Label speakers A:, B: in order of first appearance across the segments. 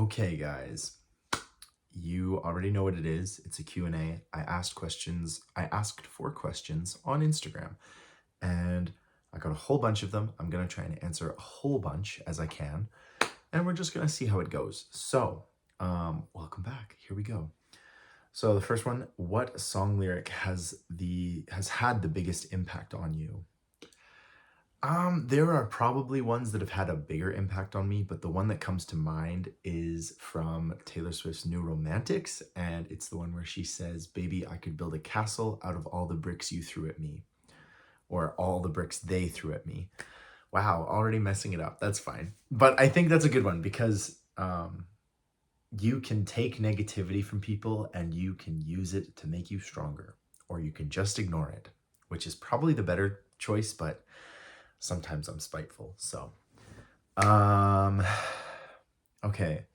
A: Okay, guys, you already know what it is. It's a Q&A. I asked 4 questions on Instagram, and I got a whole bunch of them. I'm going to try and answer a whole bunch as I can, and we're just going to see how it goes. So, welcome back. Here we go. So the first one, what song lyric has had the biggest impact on you? There are probably ones that have had a bigger impact on me, but the one that comes to mind is from Taylor Swift's New Romantics, and it's the one where she says, "Baby, I could build a castle out of all the bricks you threw at me," or all the bricks they threw at me. Wow, already messing it up. That's fine. But I think that's a good one because you can take negativity from people and you can use it to make you stronger, or you can just ignore it, which is probably the better choice, but sometimes I'm spiteful. So, okay.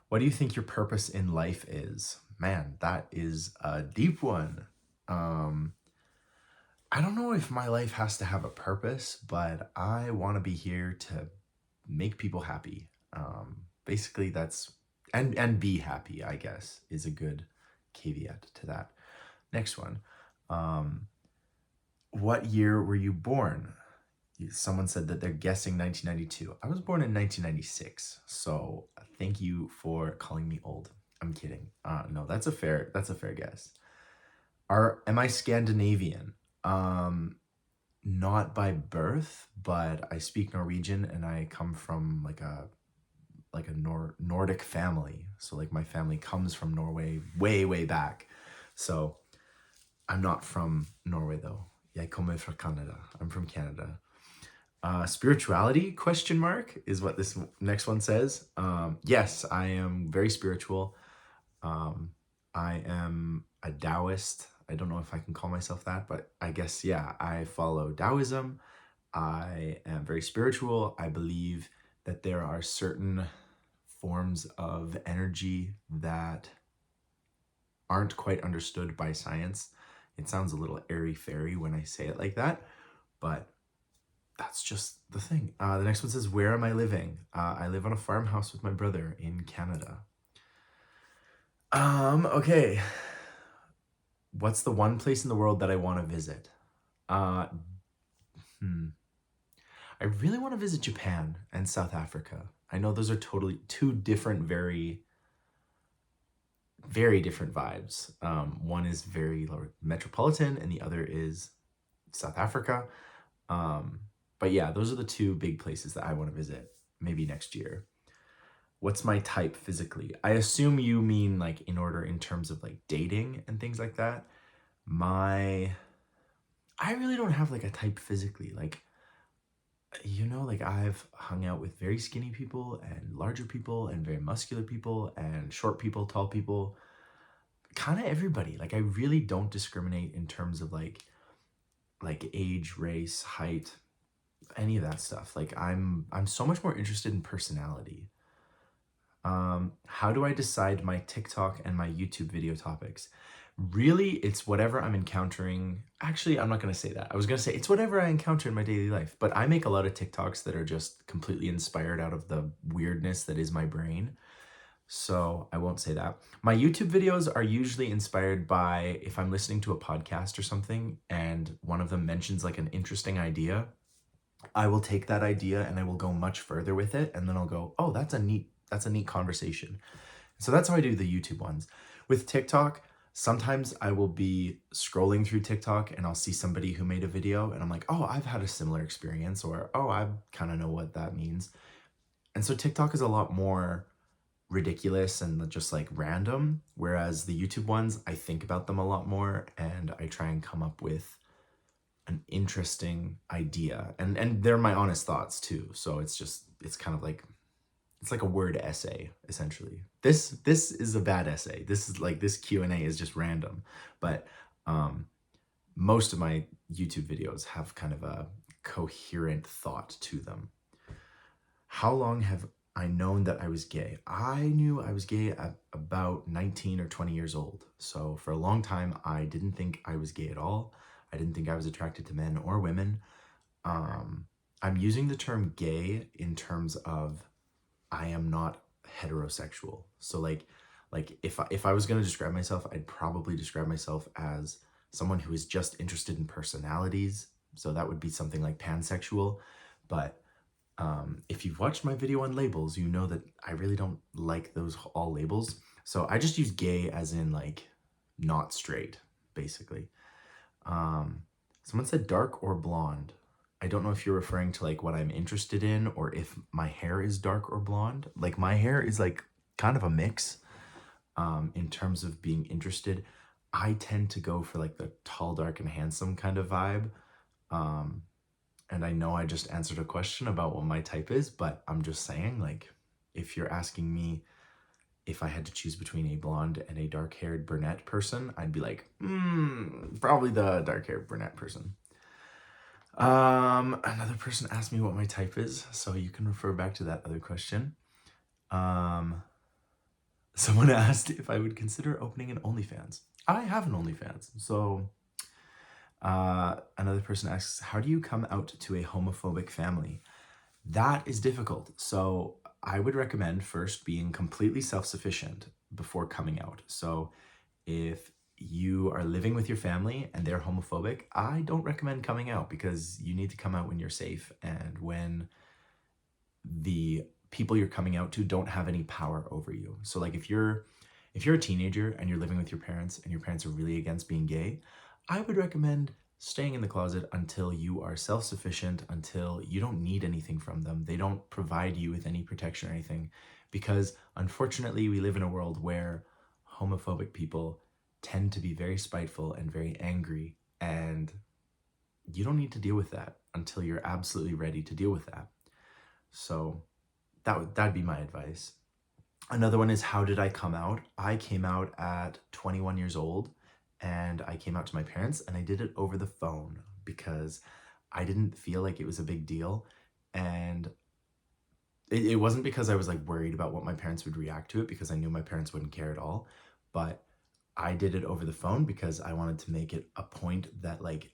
A: What do you think your purpose in life is? Man, that is a deep one. I don't know if my life has to have a purpose, but I want to be here to make people happy. Basically that's and be happy, I guess, is a good caveat to that. Next one. What year were you born? Someone said that they're guessing 1992. I was born in 1996, so thank you for calling me old. I'm kidding. No, that's a fair guess. Am I Scandinavian? Not by birth, but I speak Norwegian and I come from like a Nordic family. So like my family comes from Norway way back. So I'm not from Norway though. Jeg kommer fra Canada. I'm from Canada. Spirituality question mark is what this next one says. Yes, I am very spiritual. I am a Taoist. I don't know if I can call myself that, but I guess, yeah, I follow Taoism. I am very spiritual. I believe that there are certain forms of energy that aren't quite understood by science. It sounds a little airy-fairy when I say it like that, but that's just the thing. The next one says, where am I living? I live on a farmhouse with my brother in Canada. Okay. What's the one place in the world that I want to visit? I really want to visit Japan and South Africa. I know those are totally two different, very different vibes. One is very metropolitan and the other is South Africa. But yeah, those are the two big places that I want to visit maybe next year. What's my type physically? I assume you mean like in terms of like dating and things like that. I really don't have like a type physically. Like, like I've hung out with very skinny people and larger people and very muscular people and short people, tall people, kind of everybody. Like I really don't discriminate in terms of like age, race, height, any of that stuff. Like I'm so much more interested in personality. How do I decide my TikTok and my YouTube video topics? Really, it's whatever I'm encountering. Actually, I'm not going to say that. I was going to say it's whatever I encounter in my daily life, but I make a lot of TikToks that are just completely inspired out of the weirdness that is my brain. So I won't say that. My YouTube videos are usually inspired by if I'm listening to a podcast or something and one of them mentions like an interesting idea, I will take that idea and I will go much further with it. And then I'll go, oh, that's a neat conversation. So that's how I do the YouTube ones. With TikTok, sometimes I will be scrolling through TikTok and I'll see somebody who made a video and I'm like, oh, I've had a similar experience, or, oh, I kind of know what that means. And so TikTok is a lot more ridiculous and just like random, whereas the YouTube ones, I think about them a lot more and I try and come up with an interesting idea, and they're my honest thoughts too. So it's kind of like, it's like a word essay essentially. This is a bad essay. This is like, this Q&A is just random, but most of my YouTube videos have kind of a coherent thought to them. How long have I known that I was gay? I knew I was gay at about 19 or 20 years old. So for a long time, I didn't think I was gay at all. I didn't think I was attracted to men or women. I'm using the term gay in terms of I am not heterosexual. So like if I was going to describe myself, I'd probably describe myself as someone who is just interested in personalities. So that would be something like pansexual. But if you've watched my video on labels, you know that I really don't like those all labels. So I just use gay as in like not straight, basically. Someone said dark or blonde. I don't know if you're referring to like what I'm interested in or if my hair is dark or blonde. Like my hair is like kind of a mix. In terms of being interested, I tend to go for like the tall, dark, and handsome kind of vibe. Um, and I know I just answered a question about what my type is, but I'm just saying, like, if you're asking me if I had to choose between a blonde and a dark-haired brunette person, I'd be like, probably the dark-haired brunette person. Another person asked me what my type is, so you can refer back to that other question. Someone asked if I would consider opening an OnlyFans. I have an OnlyFans, so another person asks, how do you come out to a homophobic family? That is difficult. So I would recommend first being completely self-sufficient before coming out. So if you are living with your family and they're homophobic, I don't recommend coming out because you need to come out when you're safe and when the people you're coming out to don't have any power over you. So like if you're a teenager and you're living with your parents and your parents are really against being gay, I would recommend staying in the closet until you are self-sufficient, until you don't need anything from them. They don't provide you with any protection or anything, because unfortunately we live in a world where homophobic people tend to be very spiteful and very angry, and you don't need to deal with that until you're absolutely ready to deal with that. So that'd be my advice. Another one is, how did I come out? I came out at 21 years old and I came out to my parents and I did it over the phone because I didn't feel like it was a big deal. And it wasn't because I was like worried about what my parents would react to it, because I knew my parents wouldn't care at all. But I did it over the phone because I wanted to make it a point that like,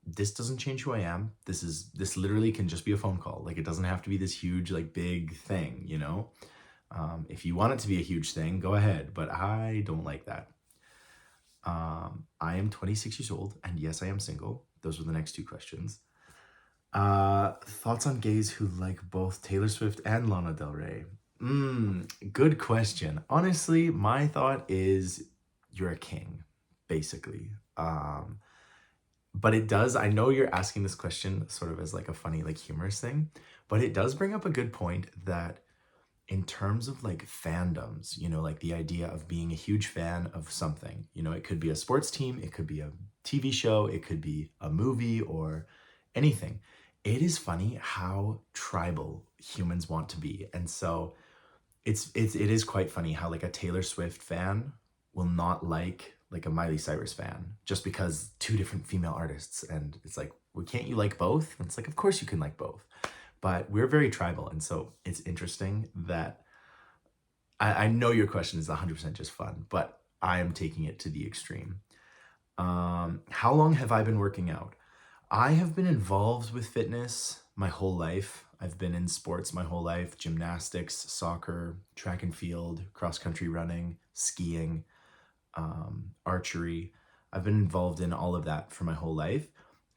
A: this doesn't change who I am. This literally can just be a phone call. Like it doesn't have to be this huge, like big thing, you know? If you want it to be a huge thing, go ahead, but I don't like that. I am 26 years old, and yes, I am single. Those were the next two questions. Thoughts on gays who like both Taylor Swift and Lana Del Rey? Good question. Honestly, my thought is you're a king, basically. But it does, I know you're asking this question sort of as like a funny, like humorous thing, but it does bring up a good point that in terms of like fandoms, you know, like the idea of being a huge fan of something, you know, it could be a sports team, it could be a TV show, it could be a movie or anything. It is funny how tribal humans want to be. And so it is quite funny how like a Taylor Swift fan will not like a Miley Cyrus fan just because two different female artists. And it's like, well, can't you like both? And it's like, of course you can like both. But we're very tribal, and so it's interesting that I know your question is 100% just fun, but I am taking it to the extreme. How long have I been working out? I have been involved with fitness my whole life. I've been in sports my whole life: gymnastics, soccer, track and field, cross-country running, skiing, archery. I've been involved in all of that for my whole life.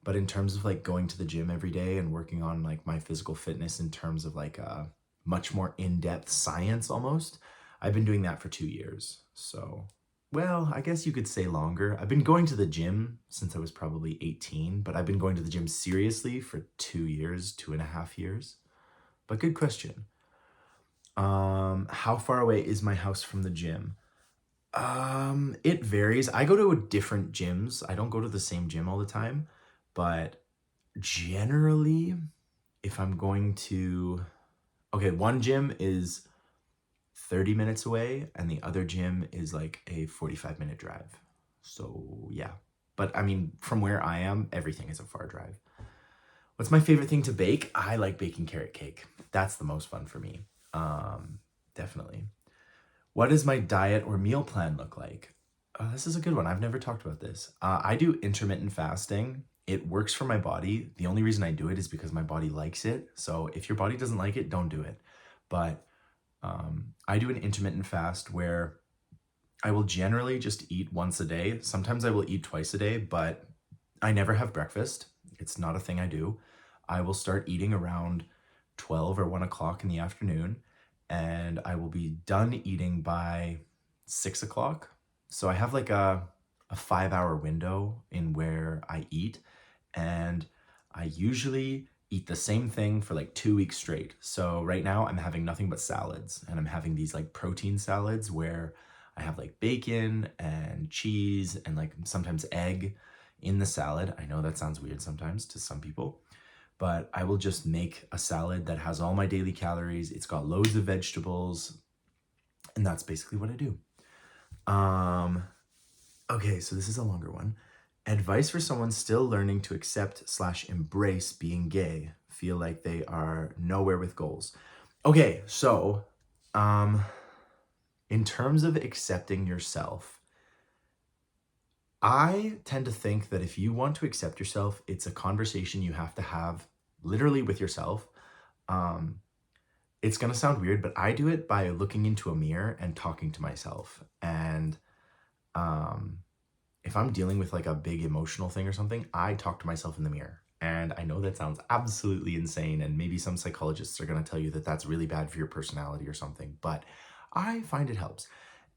A: But in terms of like going to the gym every day and working on like my physical fitness in terms of like a much more in-depth science almost, I've been doing that for 2 years. So, well, I guess you could say longer. I've been going to the gym since I was probably 18, but I've been going to the gym seriously for 2 years, 2.5 years. But good question. How far away is my house from the gym? It varies. I go to different gyms. I don't go to the same gym all the time. But generally, if I'm going to, okay, one gym is 30 minutes away and the other gym is like a 45-minute drive. So yeah, but I mean, from where I am, everything is a far drive. What's my favorite thing to bake? I like baking carrot cake. That's the most fun for me. Definitely. What does my diet or meal plan look like? This is a good one. I've never talked about this. I do intermittent fasting. It works for my body. The only reason I do it is because my body likes it. So if your body doesn't like it, don't do it. But I do an intermittent fast where I will generally just eat once a day. Sometimes I will eat twice a day, but I never have breakfast. It's not a thing I do. I will start eating around 12 or 1 o'clock in the afternoon, and I will be done eating by 6 o'clock. So I have like a 5 hour window in where I eat, and I usually eat the same thing for like 2 weeks straight. So right now I'm having nothing but salads, and I'm having these like protein salads where I have like bacon and cheese and like sometimes egg in the salad. I know that sounds weird sometimes to some people, but I will just make a salad that has all my daily calories. It's got loads of vegetables, and that's basically what I do. Um, okay, so this is a longer one. Advice for someone still learning to accept slash embrace being gay, feel like they are nowhere with goals. Okay, so um, in terms of accepting yourself, I tend to think that if you want to accept yourself, it's a conversation you have to have literally with yourself. Um, it's going to sound weird, but I do it by looking into a mirror and talking to myself. And um, if I'm dealing with like a big emotional thing or something, I talk to myself in the mirror. And I know that sounds absolutely insane. And maybe some psychologists are going to tell you that that's really bad for your personality or something, but I find it helps.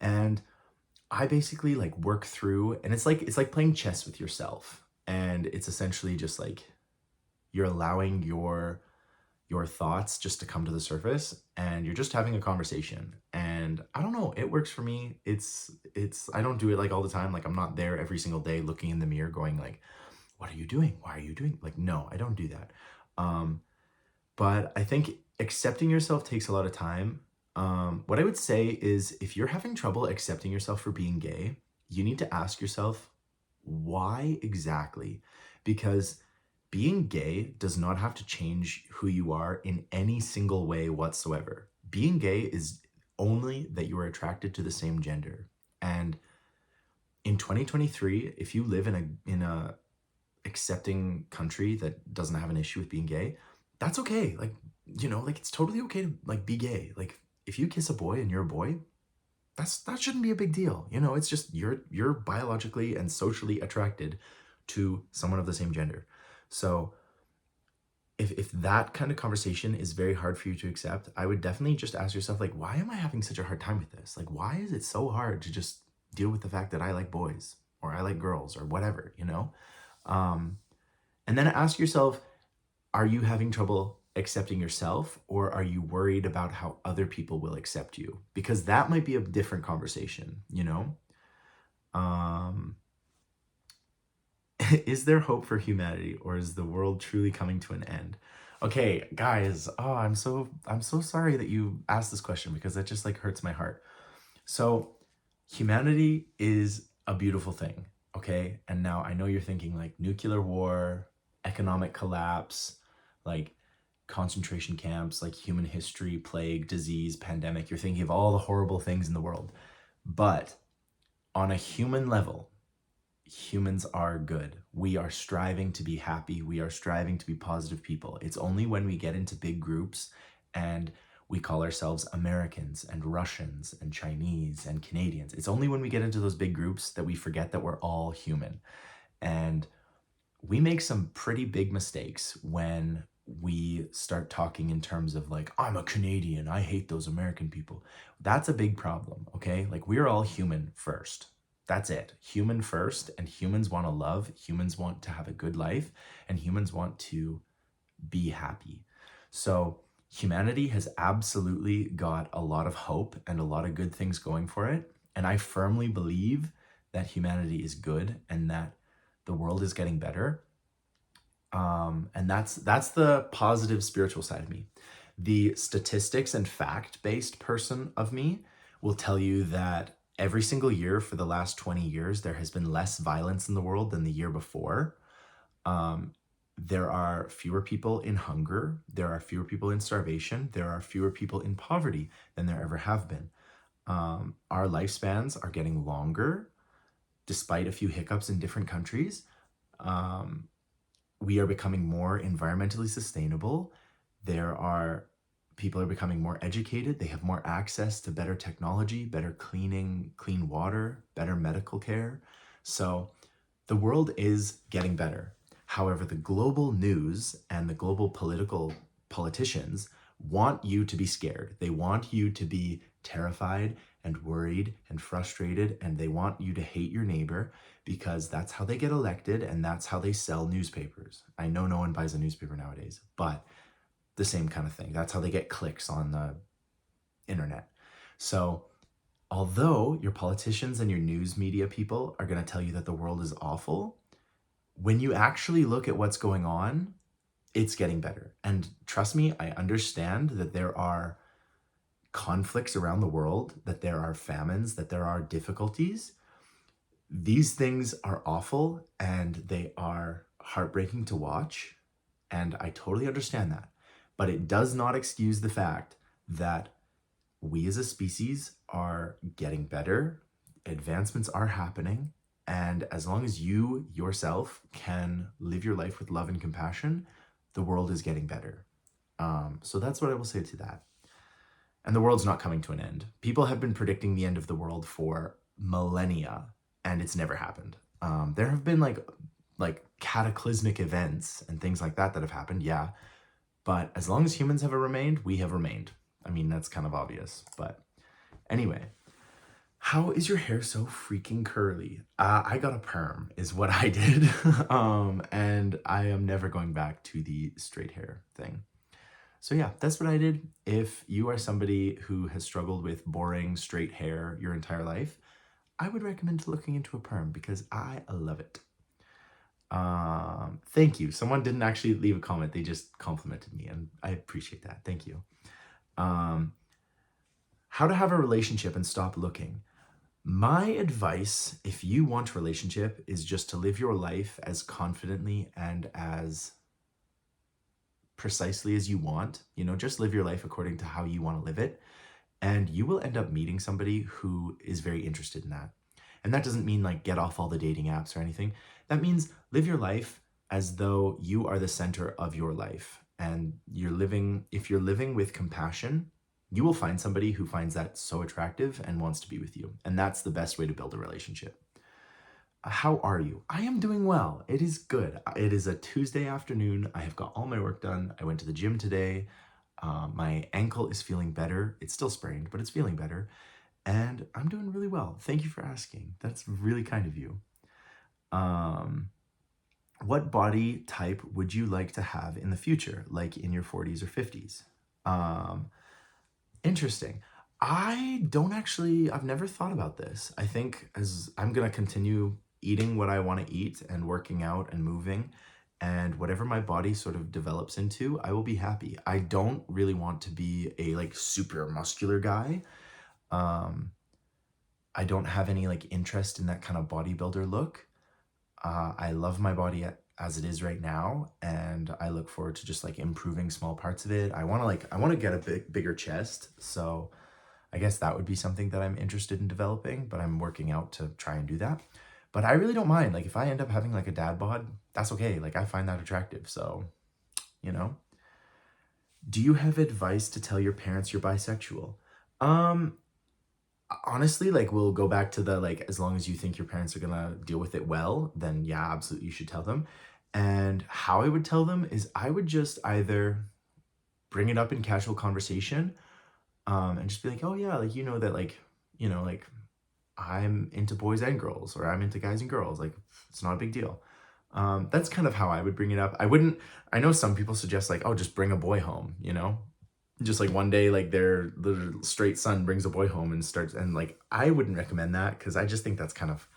A: And I basically like work through, and it's like playing chess with yourself. And it's essentially just like you're allowing your thoughts just to come to the surface, and you're just having a conversation. And I don't know, it works for me. It's I don't do it like all the time. Like I'm not there every single day looking in the mirror going like, what are you doing? Why are you doing? Like, no, I don't do that. Um, but I think accepting yourself takes a lot of time. What I would say is if you're having trouble accepting yourself for being gay, you need to ask yourself why exactly? Because being gay does not have to change who you are in any single way whatsoever. Being gay is only that you are attracted to the same gender. And in 2023, if you live in a accepting country that doesn't have an issue with being gay, that's okay. Like, like it's totally okay to like be gay. Like if you kiss a boy and you're a boy, that shouldn't be a big deal. It's just you're biologically and socially attracted to someone of the same gender. So if that kind of conversation is very hard for you to accept, I would definitely just ask yourself, like, why am I having such a hard time with this? Like, why is it so hard to just deal with the fact that I like boys or I like girls or whatever? Um, and then ask yourself, are you having trouble accepting yourself, or are you worried about how other people will accept you? Because that might be a different conversation. Um, is there hope for humanity, or is the world truly coming to an end? Okay, guys, I'm so sorry that you asked this question, because that just like hurts my heart. So, humanity is a beautiful thing, okay? And now I know you're thinking like nuclear war, economic collapse, like concentration camps, like human history, plague, disease, pandemic. You're thinking of all the horrible things in the world. But on a human level, humans are good. We are striving to be happy. We are striving to be positive people. It's only when we get into big groups and we call ourselves Americans and Russians and Chinese and Canadians. It's only when we get into those big groups that we forget that we're all human. And we make some pretty big mistakes when we start talking in terms of like, I'm a Canadian, I hate those American people. That's a big problem, okay? Like we're all human first. That's it. Human first, and humans want to love, humans want to have a good life, and humans want to be happy. So humanity has absolutely got a lot of hope and a lot of good things going for it. And I firmly believe that humanity is good and that the world is getting better. And that's the positive spiritual side of me. The statistics and fact-based person of me will tell you that every single year for the last 20 years, there has been less violence in the world than the year before. Um, there are fewer people in hunger. There are fewer people in starvation. There are fewer people in poverty than there ever have been. Our lifespans are getting longer, despite a few hiccups in different countries. We are becoming more environmentally sustainable. There are People are becoming more educated. They have more access to better technology, better clean water, better medical care. So the world is getting better. However, the global news and the global politicians want you to be scared. They want you to be terrified and worried and frustrated, and they want you to hate your neighbor because that's how they get elected and that's how they sell newspapers. I know no one buys a newspaper nowadays, but the same kind of thing. That's how they get clicks on the internet. So, although your politicians and your news media people are going to tell you that the world is awful, when you actually look at what's going on, it's getting better. And trust me, I understand that there are conflicts around the world, that there are famines, that there are difficulties. These things are awful and they are heartbreaking to watch. And I totally understand that. But it does not excuse the fact that we as a species are getting better, advancements are happening, and as long as you yourself can live your life with love and compassion, the world is getting better. So that's what I will say to that. And the world's not coming to an end. People have been predicting the end of the world for millennia, and it's never happened. There have been like cataclysmic events and things like that have happened, yeah. But as long as humans have remained, we have remained. I mean, that's kind of obvious, but anyway. How is your hair so freaking curly? I got a perm is what I did. And I am never going back to the straight hair thing. So yeah, that's what I did. If you are somebody who has struggled with boring straight hair your entire life, I would recommend looking into a perm because I love it. Thank you. Someone didn't actually leave a comment. They just complimented me and I appreciate that. Thank you. How to have a relationship and stop looking. My advice, if you want a relationship, is just to live your life as confidently and as precisely as you want. You know, just live your life according to how you want to live it. And you will end up meeting somebody who is very interested in that. And that doesn't mean like get off all the dating apps or anything. That means live your life as though you are the center of your life. And if you're living with compassion, you will find somebody who finds that so attractive and wants to be with you. And that's the best way to build a relationship. How are you? I am doing well. It is good. It is a Tuesday afternoon. I have got all my work done. I went to the gym today. My ankle is feeling better. It's still sprained, but it's feeling better. And I'm doing really well. Thank you for asking. That's really kind of you. What body type would you like to have in the future, like in your 40s or 50s? Interesting. I've never thought about this. I think as I'm going to continue eating what I want to eat and working out and moving, and whatever my body sort of develops into, I will be happy. I don't really want to be a like super muscular guy. I don't have any like interest in that kind of bodybuilder look. I love my body as it is right now, and I look forward to just like improving small parts of it. I want to get a bigger chest, so I guess that would be something that I'm interested in developing, but I'm working out to try and do that. But I really don't mind. Like if I end up having like a dad bod, that's okay. Like I find that attractive. So, you know. Do you have advice to tell your parents you're bisexual? Honestly, like we'll go back to the like as long as you think your parents are gonna deal with it well, then yeah, absolutely you should tell them. And how I would tell them is I would just either bring it up in casual conversation, and just be like, oh yeah, like you know that like, you know, like I'm into boys and girls, or I'm into guys and girls. Like it's not a big deal. That's kind of how I would bring it up. I know some people suggest like, oh, just bring a boy home, you know? Just like one day, like their little straight son brings a boy home and starts, and like, I wouldn't recommend that because I just think that's kind of,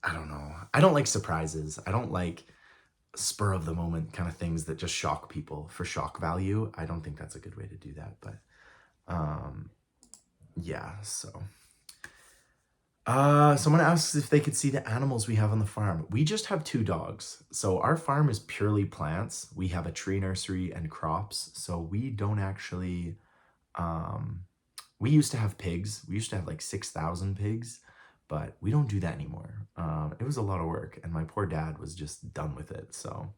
A: I don't know. I don't like surprises. I don't like spur of the moment kind of things that just shock people for shock value. I don't think that's a good way to do that, but yeah, so. Someone asks if they could see the animals we have on the farm. We just have 2 dogs. So our farm is purely plants. We have a tree nursery and crops. So we don't actually, we used to have pigs. We used to have like 6,000 pigs, but we don't do that anymore. It was a lot of work and my poor dad was just done with it. So,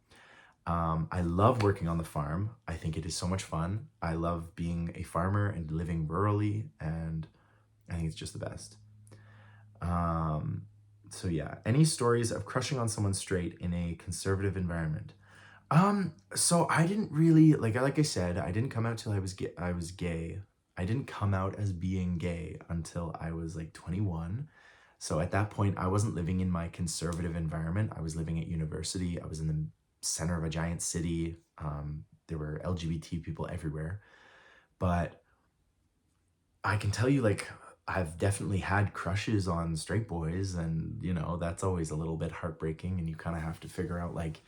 A: I love working on the farm. I think it is so much fun. I love being a farmer and living rurally, and I think it's just the best. Um, so yeah, any stories of crushing on someone straight in a conservative environment? So I didn't really like I said, I didn't come out till I was gay. I didn't come out as being gay until I was like 21. So at that point, I wasn't living in my conservative environment. I was living at university. I was in the center of a giant city. There were LGBT people everywhere. But I can tell you, like, I've definitely had crushes on straight boys, and that's always a little bit heartbreaking, and you kind of have to figure out like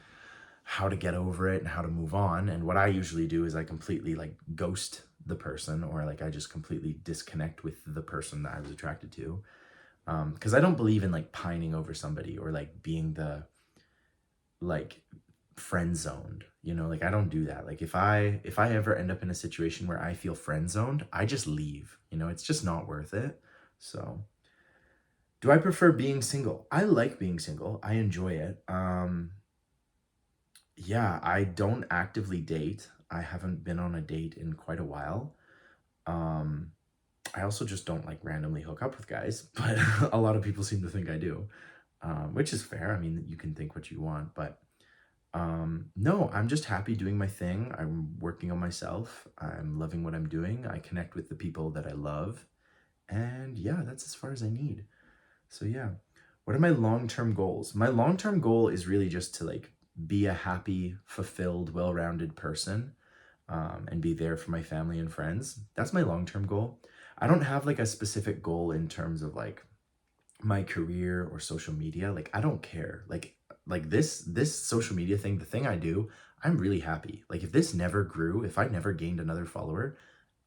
A: how to get over it and how to move on. And what I usually do is I completely like ghost the person, or like I just completely disconnect with the person that I was attracted to. Because I don't believe in like pining over somebody or like being the like friend zoned, like I don't do that. Like if I ever end up in a situation where I feel friend zoned, I just leave. It's just not worth it. So, do I prefer being single? I like being single. I enjoy it. Yeah, I don't actively date. I haven't been on a date in quite a while. Um, I also just don't like randomly hook up with guys, but a lot of people seem to think I do, which is fair. I mean, you can think what you want, but no, I'm just happy doing my thing. I'm working on myself. I'm loving what I'm doing. I connect with the people that I love. And yeah, that's as far as I need. So yeah. What are my long-term goals? My long-term goal is really just to like be a happy, fulfilled, well-rounded person, and be there for my family and friends. That's my long-term goal. I don't have like a specific goal in terms of like my career or social media. Like I don't care. Like this social media thing, the thing I do, I'm really happy. Like if this never grew, if I never gained another follower,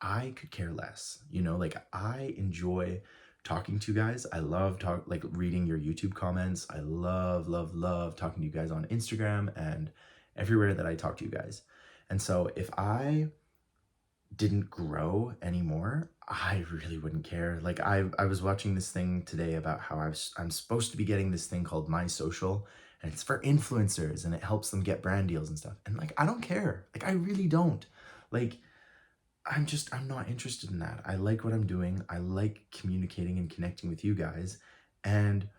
A: I could care less. Like I enjoy talking to you guys. I love like reading your YouTube comments. I love, love, love talking to you guys on Instagram and everywhere that I talk to you guys. And so if I didn't grow anymore, I really wouldn't care. Like I was watching this thing today about how I'm supposed to be getting this thing called My Social, and it's for influencers and it helps them get brand deals and stuff. And like I don't care. Like I really don't. Like I'm not interested in that. I like what I'm doing. I like communicating and connecting with you guys. And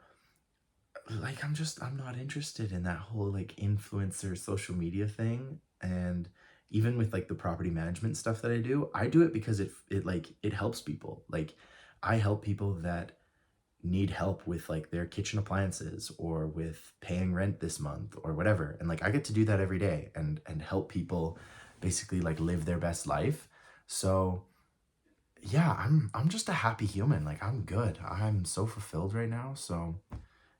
A: like I'm not interested in that whole like influencer social media thing. And even with like the property management stuff that I do it because it helps people. Like I help people that need help with like their kitchen appliances or with paying rent this month or whatever. And like I get to do that every day and help people basically like live their best life. So yeah, I'm just a happy human. Like I'm good. I'm so fulfilled right now. So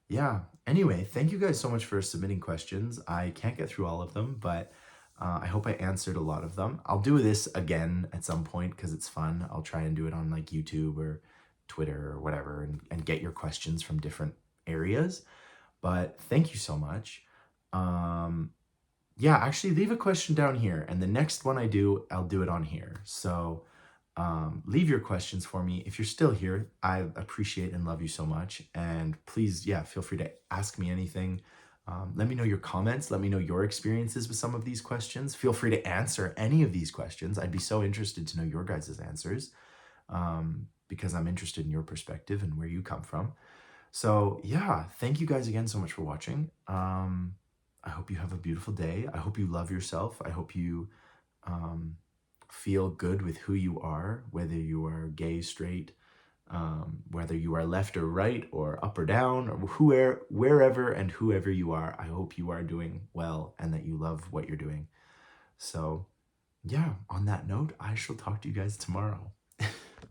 A: yeah. Anyway, thank you guys so much for submitting questions. I can't get through all of them, but I hope I answered a lot of them. I'll do this again at some point because it's fun. I'll try and do it on like YouTube or Twitter or whatever and get your questions from different areas. But thank you so much. Yeah, actually leave a question down here and the next one I do, I'll do it on here. So leave your questions for me. If you're still here, I appreciate and love you so much. And please, yeah, feel free to ask me anything. Let me know your comments. Let me know your experiences with some of these questions. Feel free to answer any of these questions. I'd be so interested to know your guys' answers, because I'm interested in your perspective and where you come from. So yeah, thank you guys again so much for watching. I hope you have a beautiful day. I hope you love yourself. I hope you feel good with who you are, whether you are gay, straight, whether you are left or right or up or down or wherever and whoever you are. I hope you are doing well and that you love what you're doing. So yeah, on that note, I shall talk to you guys tomorrow.